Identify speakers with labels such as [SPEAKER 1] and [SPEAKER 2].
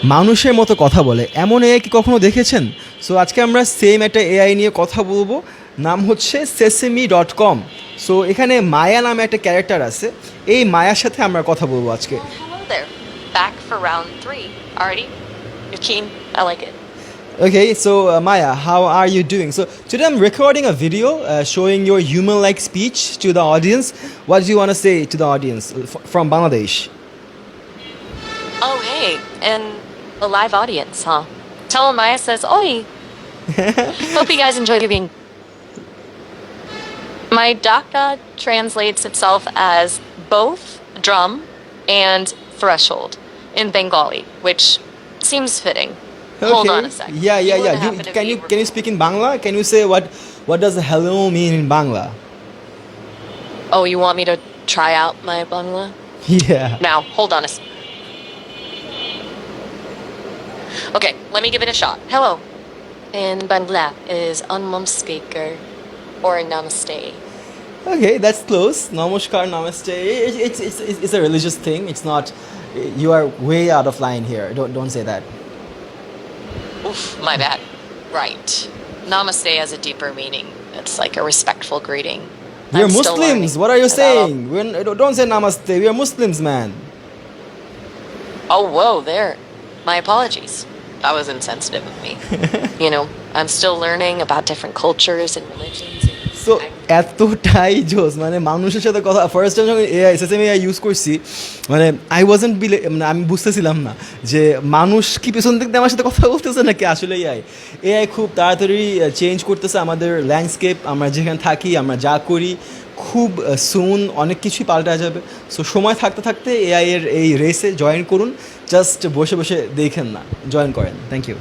[SPEAKER 1] মানুষের মতো কথা বলে এমন এআই কি কখনো দেখেছেন? সো আজকে আমরা সেম একটা এআই নিয়ে কথা বলবো। নাম হচ্ছে sesame.com। সো এখানে মায়া নামে একটা ক্যারেক্টার আছে। এই মায়ার সাথে আমরা কথা বলবো আজকে।
[SPEAKER 2] Well, hello there. Back for round 3. Alrighty. You're keen? I like it.
[SPEAKER 1] Okay, so Maya, how are you doing? So today I'm recording a video showing your human-like speech to the audience. What do you want to say to the audience from Bangladesh?
[SPEAKER 2] Oh, hey. And a live audience, huh? Tell them Maya says, Oi. Hope you guys enjoy being. My Dhaka translates itself as both drum and threshold in Bengali, which seems fitting. Hold on a sec.
[SPEAKER 1] Yeah.
[SPEAKER 2] wouldn't happen to be
[SPEAKER 1] Can you speak in Bangla? Can you say what does hello mean in Bangla?
[SPEAKER 2] Oh, you want me to try out my Bangla?
[SPEAKER 1] Yeah.
[SPEAKER 2] Now, hold on a sec. Okay, let me give it a shot. Hello. In Bangla is unmum speaker or namaste.
[SPEAKER 1] Okay, that's close. Namaskar, namaste. It's a religious thing. It's not. You are way out of line here. Don't say that.
[SPEAKER 2] Oof, my bad. Right. Namaste has a deeper meaning. It's like a respectful greeting.
[SPEAKER 1] We're
[SPEAKER 2] I'm still
[SPEAKER 1] Muslims.
[SPEAKER 2] learning
[SPEAKER 1] What are you
[SPEAKER 2] about-
[SPEAKER 1] saying? Don't say namaste. We are Muslims, man.
[SPEAKER 2] Oh, whoa, there. My apologies. That was insensitive of me. You know, I'm still learning about different cultures and religions.
[SPEAKER 1] So এতটাই জোস মানে মানুষের সাথে কথা first time যখন AI SSM AI use করছি মানে I wasn't মানে আমি বুঝতেছিলাম না যে মানুষ কি পেছন থেকে আমার সাথে কথা বলতেছে নাকি আসলে এআই এআই খুব তাড়াতাড়ি চেঞ্জ করতেছে আমাদের ল্যান্ডস্কেপ আমরা যেখানে থাকি আমরা যা করি খুব সুন অনেক কিছুই পাল্টা যাবে সো সময় থাকতে থাকতে এআই এর এই রেসে জয়েন করুন জাস্ট বসে বসে দেখেন না জয়েন করেন থ্যাংক ইউ